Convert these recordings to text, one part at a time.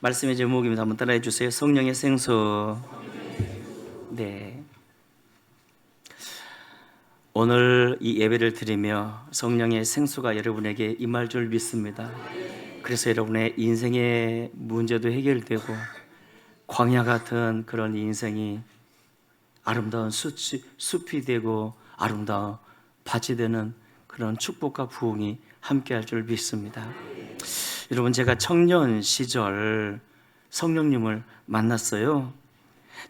말씀의 제목입니다. 한번 따라해 주세요. 성령의 생수. 네. 오늘 이 예배를 드리며 성령의 생수가 여러분에게 임할 줄 믿습니다. 그래서 여러분의 인생의 문제도 해결되고 광야 같은 그런 인생이 아름다운 숲이 되고 아름다운 밭이 되는 그런 축복과 부흥이 함께할 줄 믿습니다. 여러분, 제가 청년 시절 성령님을 만났어요.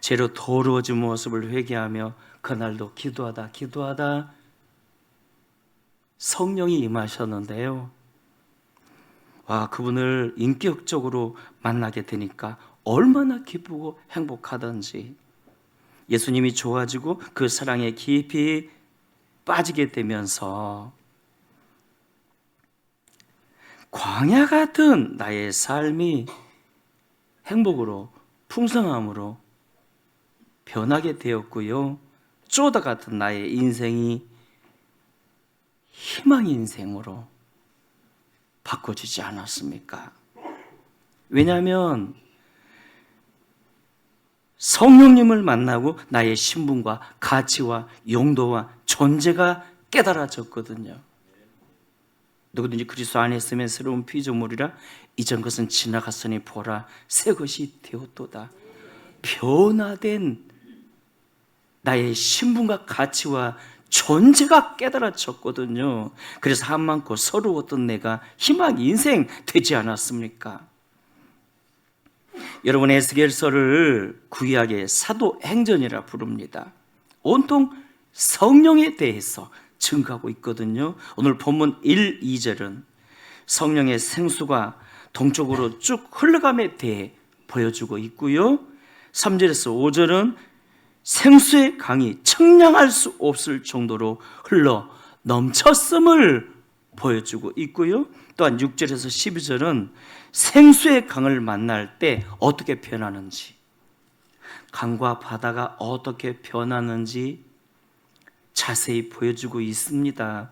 죄로 더러워진 모습을 회개하며 그날도 기도하다 성령이 임하셨는데요. 와, 그분을 인격적으로 만나게 되니까 얼마나 기쁘고 행복하던지, 예수님이 좋아지고 그 사랑에 깊이 빠지게 되면서 광야 같은 나의 삶이 행복으로 풍성함으로 변하게 되었고요. 쪼다 같은 나의 인생이 희망 인생으로 바꿔주지 않았습니까? 왜냐하면 성령님을 만나고 나의 신분과 가치와 용도와 존재가 깨달아졌거든요. 누구든지 그리스도 안에 있으면 새로운 피조물이라 이전 것은 지나갔으니 보라 새 것이 되었도다. 변화된 나의 신분과 가치와 존재가 깨달아졌거든요. 그래서 한많고 서러웠던 내가 희망 인생 되지 않았습니까? 여러분, 에스겔서를 구약의 사도행전이라 부릅니다. 온통 성령에 대해서 증거하고 있거든요. 오늘 본문 1, 2절은 성령의 생수가 동쪽으로 쭉 흘러감에 대해 보여주고 있고요. 3절에서 5절은 생수의 강이 청량할 수 없을 정도로 흘러 넘쳤음을 보여주고 있고요. 또한 6절에서 12절은 생수의 강을 만날 때 어떻게 변하는지, 강과 바다가 어떻게 변하는지 자세히 보여주고 있습니다.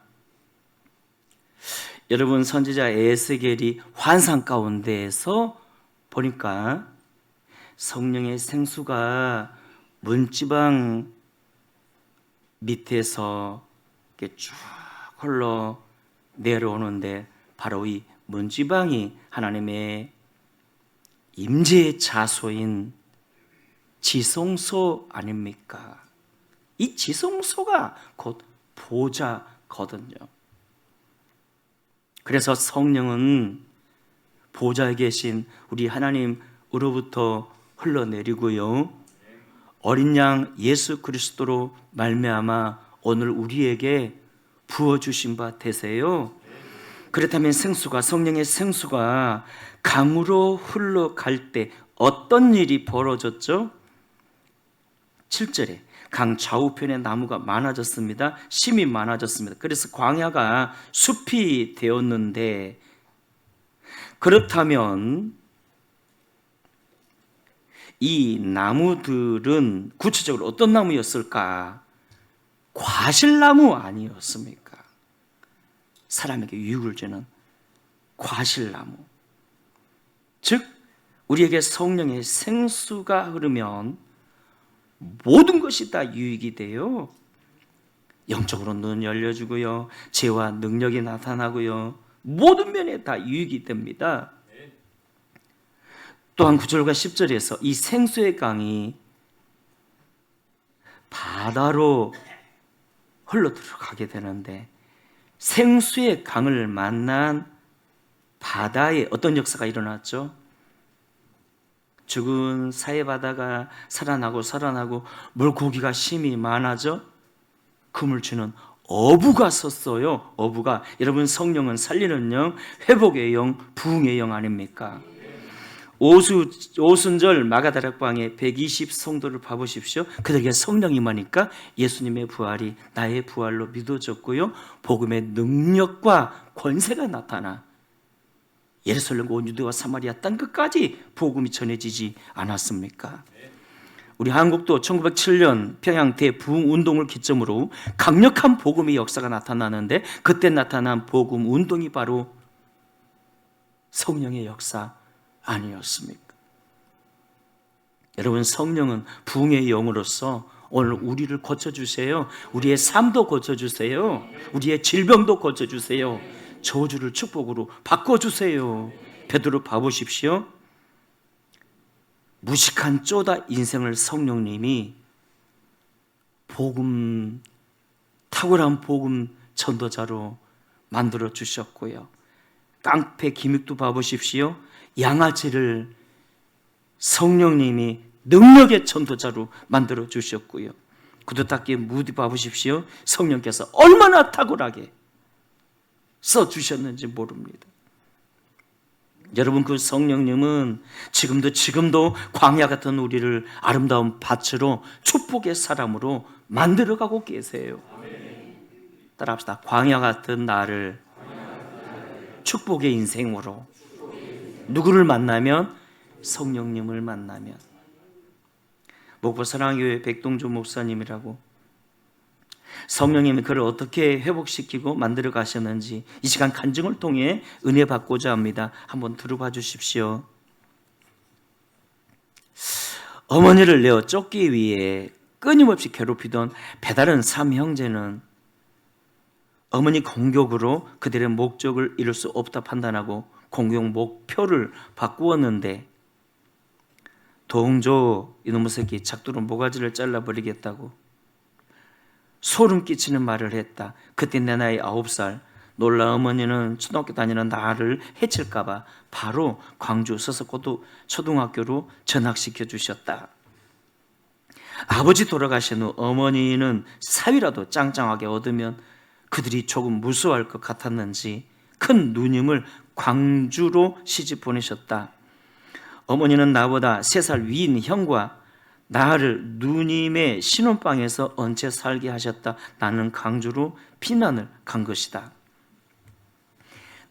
여러분, 선지자 에스겔이 환상 가운데에서 보니까 성령의 생수가 문지방 밑에서 이렇게 쭉 흘러 내려오는데 바로 이 문지방이 하나님의 임재의 자소인 지성소 아닙니까? 이 지성소가 곧 보좌거든요. 그래서 성령은 보좌에 계신 우리 하나님으로부터 흘러내리고요, 어린 양 예수 그리스도로 말미암아 오늘 우리에게 부어주신 바 되세요. 그렇다면 성령의 생수가 강으로 흘러갈 때 어떤 일이 벌어졌죠? 7절에 강 좌우편에 나무가 많아졌습니다. 심이 많아졌습니다. 그래서 광야가 숲이 되었는데, 그렇다면 이 나무들은 구체적으로 어떤 나무였을까? 과실나무 아니었습니까? 사람에게 유익을 주는 과실나무. 즉 우리에게 성령의 생수가 흐르면 모든 것이 다 유익이 돼요. 영적으로 눈 열려주고요, 죄와 능력이 나타나고요, 모든 면에 다 유익이 됩니다. 또한 9절과 10절에서 이 생수의 강이 바다로 흘러 들어가게 되는데, 생수의 강을 만난 바다에 어떤 역사가 일어났죠? 죽은 사해 바다가 살아나고 물고기가 심이 많아져 금을 주는 어부가 섰어요. 어부가. 여러분, 성령은 살리는 영, 회복의 영, 부흥의 영 아닙니까? 오순절 마가다락방에 120 성도를 봐보십시오. 그들에게 성령이 임하니까 예수님의 부활이 나의 부활로 믿어졌고요, 복음의 능력과 권세가 나타나 예루살렘과 온 유대와 사마리아 땅 끝까지 복음이 전해지지 않았습니까? 우리 한국도 1907년 평양 대부흥 운동을 기점으로 강력한 복음의 역사가 나타나는데, 그때 나타난 복음 운동이 바로 성령의 역사 아니었습니까? 여러분, 성령은 부흥의 영으로서 오늘 우리를 고쳐주세요. 우리의 삶도 고쳐주세요. 우리의 질병도 고쳐주세요. 저주를 축복으로 바꿔주세요. 베드로 봐보십시오. 무식한 쪼다 인생을 성령님이 탁월한 복음 전도자로 만들어 주셨고요. 깡패 기믹도 봐보십시오. 양아치를 성령님이 능력의 전도자로 만들어 주셨고요. 구두닦이 무디 봐보십시오. 성령께서 얼마나 탁월하게 써주셨는지 모릅니다. 여러분, 그 성령님은 지금도 광야 같은 우리를 아름다운 밭으로 축복의 사람으로 만들어가고 계세요. 따라합시다. 광야 같은 나를 축복의 인생으로. 누구를 만나면? 성령님을 만나면. 목포 사랑교회 백동조 목사님이라고, 성령님이 그를 어떻게 회복시키고 만들어 가셨는지 이 시간 간증을 통해 은혜 받고자 합니다. 한번 들어봐 주십시오. 어머니를 내어 쫓기 위해 끊임없이 괴롭히던 배다른 삼형제는 어머니 공격으로 그들의 목적을 이룰 수 없다 판단하고 공격 목표를 바꾸었는데, 동조 이놈의 새끼 작두로 모가지를 잘라버리겠다고 소름 끼치는 말을 했다. 그때 내 나이 9살. 놀라 어머니는 초등학교 다니는 나를 해칠까봐 바로 광주 서석고도 초등학교로 전학시켜 주셨다. 아버지 돌아가신 후 어머니는 사위라도 짱짱하게 얻으면 그들이 조금 무서워할 것 같았는지 큰 누님을 광주로 시집 보내셨다. 어머니는 나보다 3살 위인 형과 나를 누님의 신혼방에서 얹혀 살게 하셨다. 나는 광주로 피난을 간 것이다.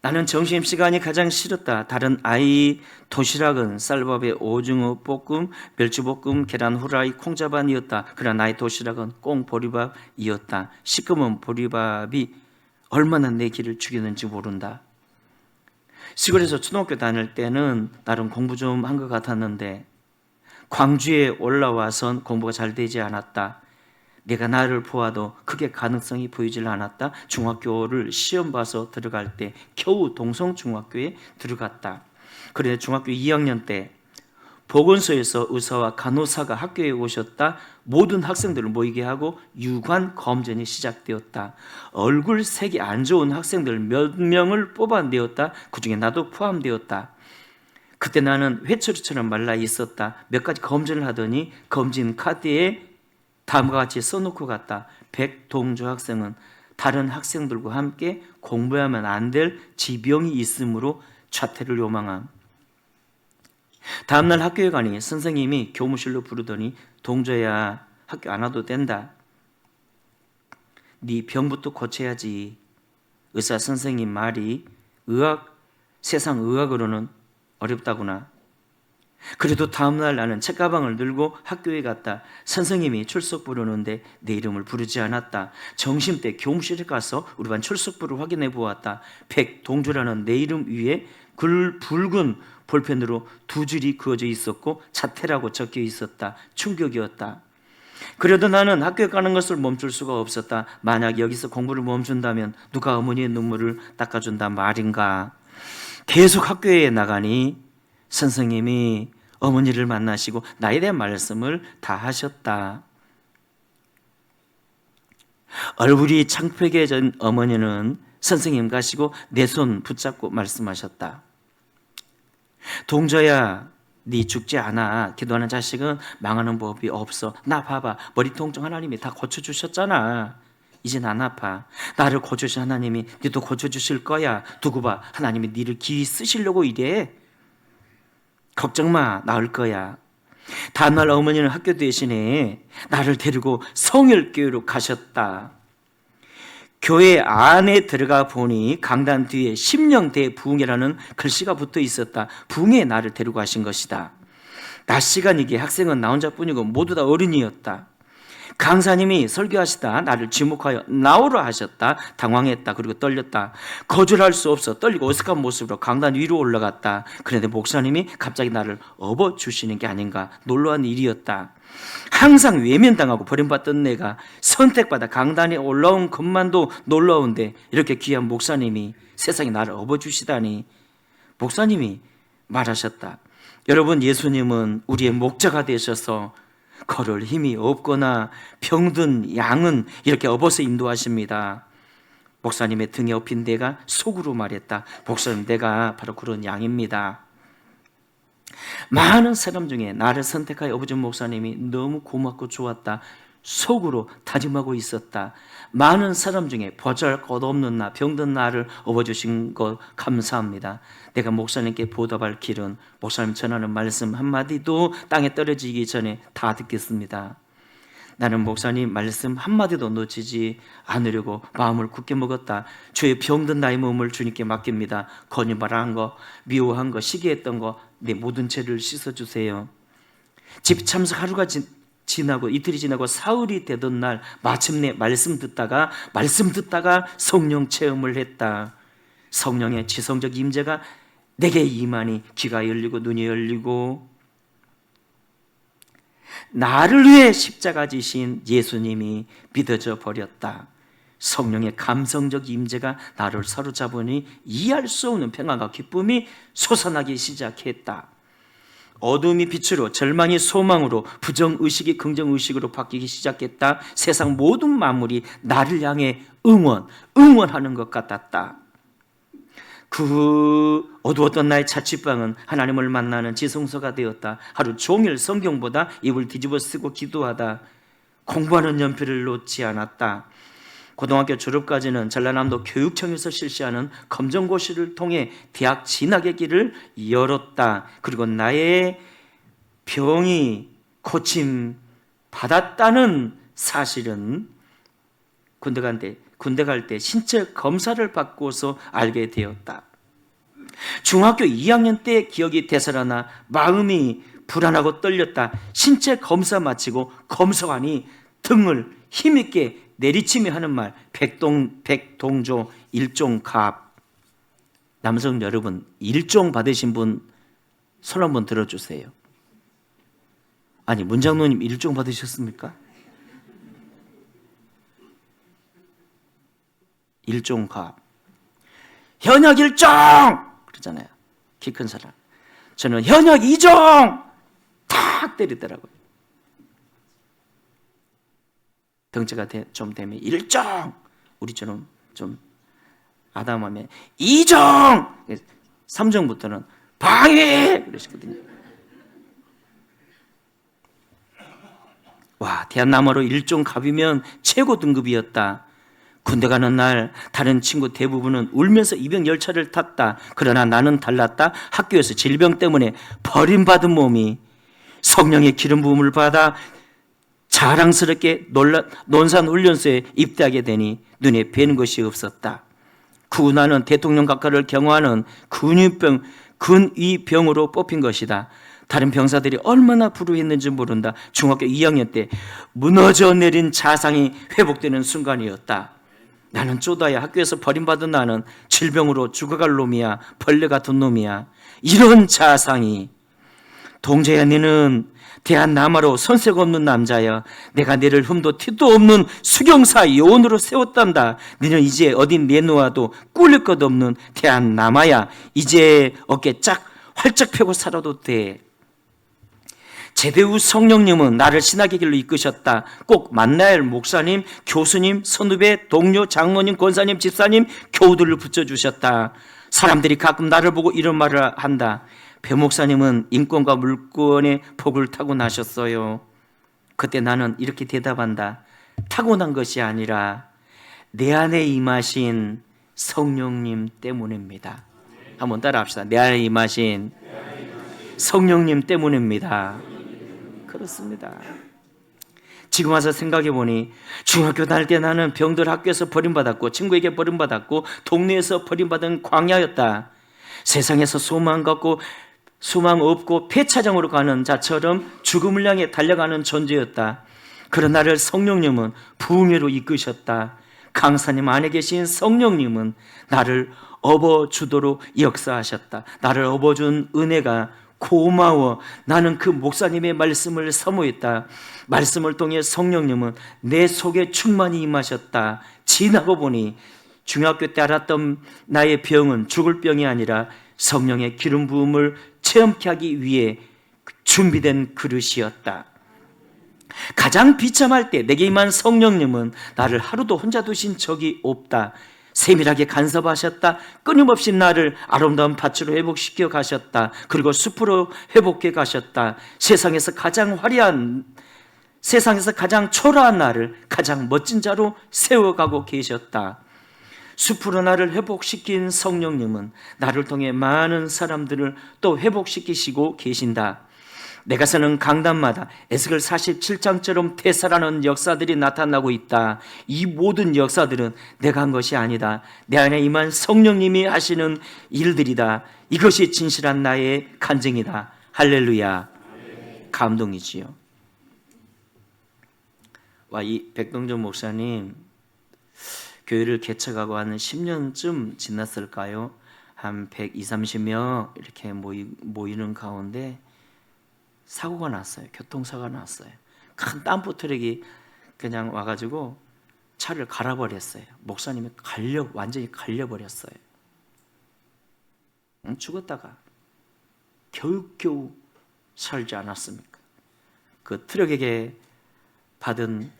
나는 점심시간이 가장 싫었다. 다른 아이 도시락은 쌀밥에 오징어 볶음, 멸치볶음, 계란 후라이, 콩자반이었다. 그러나 나의 도시락은 꽁 보리밥이었다. 시꺼먼 보리밥이 얼마나 내 기를 죽였는지 모른다. 시골에서 초등학교 다닐 때는 나름 공부 좀 한 것 같았는데 광주에 올라와선 공부가 잘 되지 않았다. 내가 나를 보아도 크게 가능성이 보이질 않았다. 중학교를 시험 봐서 들어갈 때 겨우 동성중학교에 들어갔다. 그런데 중학교 2학년 때 보건소에서 의사와 간호사가 학교에 오셨다. 모든 학생들을 모이게 하고 유관 검전이 시작되었다. 얼굴 색이 안 좋은 학생들 몇 명을 뽑아내었다. 그중에 나도 포함되었다. 그때 나는 회초리처럼 말라 있었다. 몇 가지 검진을 하더니 검진 카드에 다음과 같이 써놓고 갔다. 백동조 학생은 다른 학생들과 함께 공부하면 안 될 지병이 있으므로 자퇴를 요망함. 다음날 학교에 가니 선생님이 교무실로 부르더니 동조야, 학교 안 와도 된다. 네 병부터 고쳐야지. 의사 선생님 말이 세상 의학으로는 어렵다구나. 그래도 다음날 나는 책가방을 들고 학교에 갔다. 선생님이 출석 부르는데 내 이름을 부르지 않았다. 점심때 교무실에 가서 우리 반 출석부를 확인해 보았다. 백동조라는 내 이름 위에 붉은 볼펜으로 2줄이 그어져 있었고 자퇴라고 적혀 있었다. 충격이었다. 그래도 나는 학교에 가는 것을 멈출 수가 없었다. 만약 여기서 공부를 멈춘다면 누가 어머니의 눈물을 닦아준단 말인가. 계속 학교에 나가니 선생님이 어머니를 만나시고 나에 대한 말씀을 다 하셨다. 얼굴이 창백해진 어머니는 선생님 가시고 내 손 붙잡고 말씀하셨다. 동조야, 네 죽지 않아. 기도하는 자식은 망하는 법이 없어. 나 봐봐. 머리통증 하나님이 다 고쳐주셨잖아. 이젠 안 아파. 나를 고쳐주신 하나님이 네도 고쳐주실 거야. 두고 봐. 하나님이 네를 길이 쓰시려고 이래. 걱정 마. 나을 거야. 다음날 어머니는 학교 대신에 나를 데리고 성일교회로 가셨다. 교회 안에 들어가 보니 강단 뒤에 심령대 부흥이라는 글씨가 붙어 있었다. 부흥에 나를 데리고 가신 것이다. 낮 시간이기에 학생은 나 혼자뿐이고 모두 다 어른이었다. 강사님이 설교하시다 나를 지목하여 나오라 하셨다. 당황했다. 그리고 떨렸다. 거절할 수 없어 떨리고 어색한 모습으로 강단 위로 올라갔다. 그런데 목사님이 갑자기 나를 업어주시는 게 아닌가 놀라운 일이었다. 항상 외면당하고 버림받던 내가 선택받아 강단에 올라온 것만도 놀라운데 이렇게 귀한 목사님이 세상에 나를 업어주시다니. 목사님이 말하셨다. 여러분, 예수님은 우리의 목자가 되셔서 걸을 힘이 없거나 병든 양은 이렇게 업어서 인도하십니다. 목사님의 등에 업힌 내가 속으로 말했다. 목사님, 내가 바로 그런 양입니다. 많은 사람 중에 나를 선택하여 업어준 목사님이 너무 고맙고 좋았다. 속으로 다짐하고 있었다. 많은 사람 중에 보잘것없는 나, 병든 나를 업어주신 것 감사합니다. 내가 목사님께 보답할 길은 목사님 전하는 말씀 한마디도 땅에 떨어지기 전에 다 듣겠습니다. 나는 목사님 말씀 한마디도 놓치지 않으려고 마음을 굳게 먹었다. 주의 병든 나의 몸을 주님께 맡깁니다. 거짓말한 거, 미워한 거, 시기했던 거 내 모든 죄를 씻어주세요. 집 참석 하루가 지나고 이틀이 지나고 사흘이 되던 날 마침내 말씀 듣다가 성령 체험을 했다. 성령의 지성적 임재가 내게 임하니 귀가 열리고 눈이 열리고 나를 위해 십자가 지신 예수님이 믿어져 버렸다. 성령의 감성적 임재가 나를 사로잡으니 이해할 수 없는 평안과 기쁨이 솟아나기 시작했다. 어둠이 빛으로, 절망이 소망으로, 부정의식이 긍정의식으로 바뀌기 시작했다. 세상 모든 만물이 나를 향해 응원하는 것 같았다. 그 어두웠던 나의 자취방은 하나님을 만나는 지성소가 되었다. 하루 종일 성경보다 입을 뒤집어 쓰고 기도하다. 공부하는 연필을 놓지 않았다. 고등학교 졸업까지는 전라남도 교육청에서 실시하는 검정고시를 통해 대학 진학의 길을 열었다. 그리고 나의 병이 고침 받았다는 사실은 군대 갈 때 신체 검사를 받고서 알게 되었다. 중학교 2학년 때 기억이 되살아나 마음이 불안하고 떨렸다. 신체 검사 마치고 검사관이 등을 힘있게 내리치며 하는 말, 백동조 일종갑. 남성 여러분, 일종 받으신 분 손 한번 들어주세요. 아니, 문장로님 일종 받으셨습니까? 일종갑. 현역 일종! 그러잖아요. 키 큰 사람. 저는 현역 2종! 탁 때리더라고요. 덩치가 좀 되면 1종! 우리처럼 좀 아담하면 2종! 3종부터는 방해! 그러시거든요. 와, 대한남어로 1종 갑이면 최고 등급이었다. 군대 가는 날 다른 친구 대부분은 울면서 입영 열차를 탔다. 그러나 나는 달랐다. 학교에서 질병 때문에 버림받은 몸이 성령의 기름 부음을 받아 자랑스럽게 논산훈련소에 입대하게 되니 눈에 뵈는 것이 없었다. 나는 대통령 각하를 경호하는 근위병으로 뽑힌 것이다. 다른 병사들이 얼마나 불우했는지 모른다. 중학교 2학년 때 무너져 내린 자상이 회복되는 순간이었다. 나는 쪼다야. 학교에서 버림받은 나는 질병으로 죽어갈 놈이야. 벌레 같은 놈이야. 이런 자상이. 동재야, 너는 대한남아로 손색 없는 남자야. 내가 너를 흠도 티도 없는 수경사 요원으로 세웠단다. 너는 이제 어디 내놓아도 꿀릴 것 없는 대한남아야. 이제 어깨 활짝 펴고 살아도 돼. 제대 후 성령님은 나를 신학의 길로 이끄셨다. 꼭 만나야 할 목사님, 교수님, 선후배, 동료, 장로님, 권사님, 집사님, 교우들을 붙여주셨다. 사람들이 가끔 나를 보고 이런 말을 한다. 배 목사님은 인권과 물권의 복을 타고나셨어요. 그때 나는 이렇게 대답한다. 타고난 것이 아니라 내 안에 임하신 성령님 때문입니다. 한번 따라합시다. 내 안에 임하신 성령님 때문입니다. 그렇습니다. 지금 와서 생각해보니 중학교 다닐 때 나는 병들 학교에서 버림받았고 친구에게 버림받았고 동네에서 버림받은 광야였다. 세상에서 소망 없고 폐차장으로 가는 자처럼 죽음을 향해 달려가는 존재였다. 그런 나를 성령님은 부흥회로 이끄셨다. 강사님 안에 계신 성령님은 나를 업어주도록 역사하셨다. 나를 업어준 은혜가 고마워. 나는 그 목사님의 말씀을 사모했다. 말씀을 통해 성령님은 내 속에 충만히 임하셨다. 지나고 보니 중학교 때 알았던 나의 병은 죽을 병이 아니라 성령의 기름 부음을 체험케 하기 위해 준비된 그릇이었다. 가장 비참할 때 내게 임한 성령님은 나를 하루도 혼자 두신 적이 없다. 세밀하게 간섭하셨다. 끊임없이 나를 아름다운 밭으로 회복시켜 가셨다. 그리고 숲으로 회복해 가셨다. 세상에서 가장 초라한 나를 가장 멋진 자로 세워가고 계셨다. 숲으로 나를 회복시킨 성령님은 나를 통해 많은 사람들을 또 회복시키시고 계신다. 내가 사는 강단마다 에스겔 47장처럼 태살하는 역사들이 나타나고 있다. 이 모든 역사들은 내가 한 것이 아니다. 내 안에 임한 성령님이 하시는 일들이다. 이것이 진실한 나의 간증이다. 할렐루야. 감동이지요. 이 백동정 목사님 교회를 개척하고 한 10년쯤 지났을까요? 한 120, 30명 이렇게 모이는 가운데 사고가 났어요. 교통사고가 났어요. 큰 덤프 트럭이 그냥 와가지고 차를 갈아버렸어요. 목사님이 완전히 갈려버렸어요. 죽었다가 겨우겨우 살지 않았습니까? 그 트럭에게 받은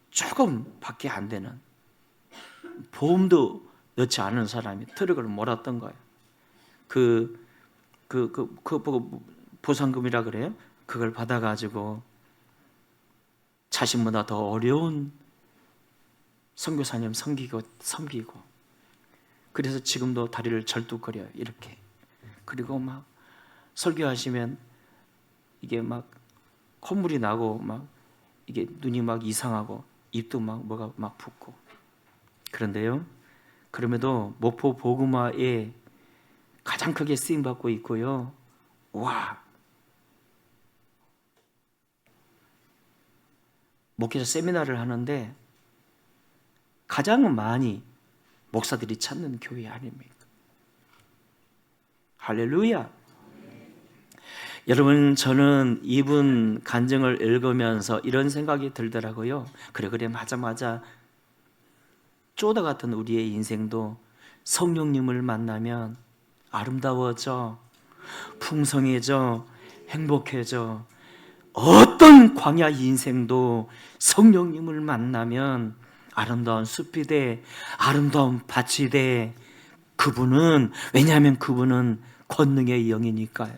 조금밖에 안 되는 보험도 넣지 않은 사람이 트럭을 몰았던 거예요. 그 보상금이라 그래요? 그걸 받아가지고 자신보다 더 어려운 선교사님 섬기고 그래서 지금도 다리를 절뚝거려요. 이렇게. 그리고 막 설교하시면 이게 막 콧물이 나고 막 이게 눈이 막 이상하고 입도 막 뭐가 막 붓고 그런데요. 그럼에도 목포 복음화에 가장 크게 쓰임받고 있고요. 목회자 세미나를 하는데 가장 많이 목사들이 찾는 교회 아닙니까? 할렐루야. 여러분, 저는 이분 간증을 읽으면서 이런 생각이 들더라고요. 그래 맞아 쪼다 같은 우리의 인생도 성령님을 만나면 아름다워져, 풍성해져, 행복해져. 어떤 광야 인생도 성령님을 만나면 아름다운 숲이 돼, 아름다운 밭이 돼. 왜냐하면 그분은 권능의 영이니까요.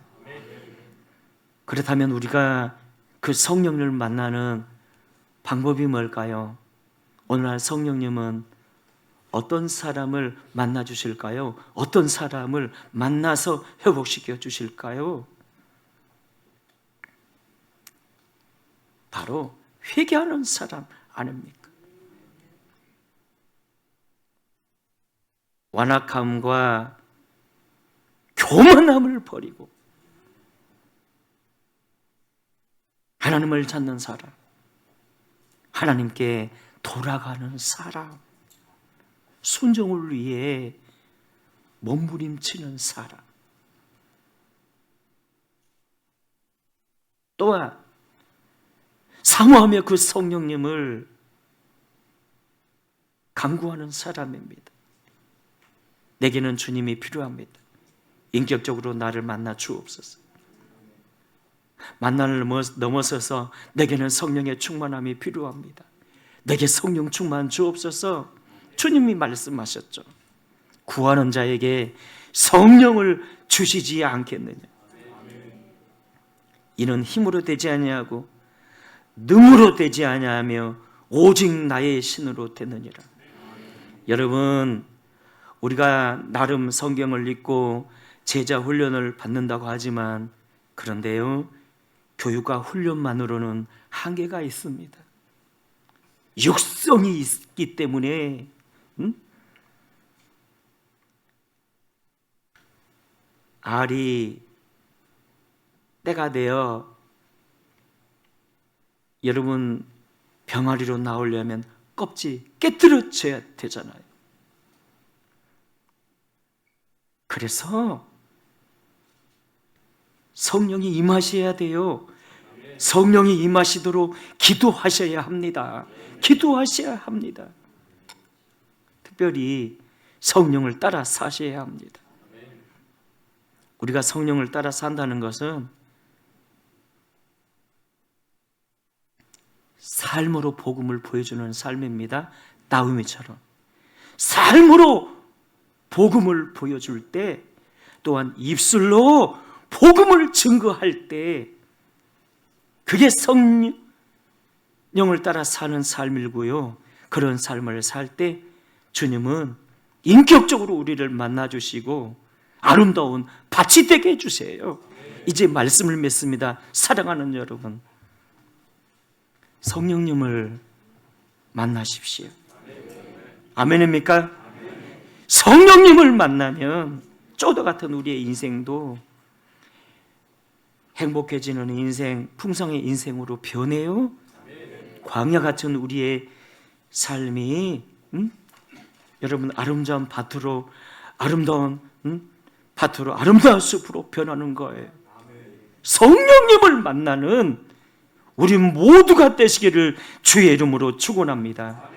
그렇다면 우리가 그 성령님을 만나는 방법이 뭘까요? 오늘날 성령님은 어떤 사람을 만나 주실까요? 어떤 사람을 만나서 회복시켜 주실까요? 바로 회개하는 사람 아닙니까? 완악함과 교만함을 버리고 하나님을 찾는 사람, 하나님께 돌아가는 사람, 순종을 위해 몸부림치는 사람, 또한 사모하며 그 성령님을 간구하는 사람입니다. 내게는 주님이 필요합니다. 인격적으로 나를 만나 주옵소서. 만난을 넘어서서 내게는 성령의 충만함이 필요합니다. 내게 성령 충만 주옵소서. 주님이 말씀하셨죠. 구하는 자에게 성령을 주시지 않겠느냐. 이는 힘으로 되지 아니하고 능으로 되지 아니하며 오직 나의 신으로 되느니라. 여러분, 우리가 나름 성경을 읽고 제자 훈련을 받는다고 하지만 그런데요, 교육과 훈련만으로는 한계가 있습니다. 육성이 있기 때문에 알이 때가 되어 여러분 병아리로 나오려면 껍질 깨뜨려져야 되잖아요. 그래서 성령이 임하셔야 돼요. 성령이 임하시도록 기도하셔야 합니다. 기도하셔야 합니다. 특별히 성령을 따라 사셔야 합니다. 우리가 성령을 따라 산다는 것은 삶으로 복음을 보여주는 삶입니다. 나오미처럼 삶으로 복음을 보여줄 때, 또한 입술로 복음을 증거할 때, 그게 성령을 따라 사는 삶이고요. 그런 삶을 살 때 주님은 인격적으로 우리를 만나주시고 아름다운 밭이 되게 해주세요. 이제 말씀을 맺습니다. 사랑하는 여러분, 성령님을 만나십시오. 아멘입니까? 성령님을 만나면 쪼더 같은 우리의 인생도 행복해지는 인생, 풍성의 인생으로 변해요. 광야 같은 우리의 삶이 여러분 아름다운 밭으로, 아름다운 밭으로, 아름다운 숲으로 변하는 거예요. 성령님을 만나는 우리 모두가 되시기를 주의 이름으로 축원합니다.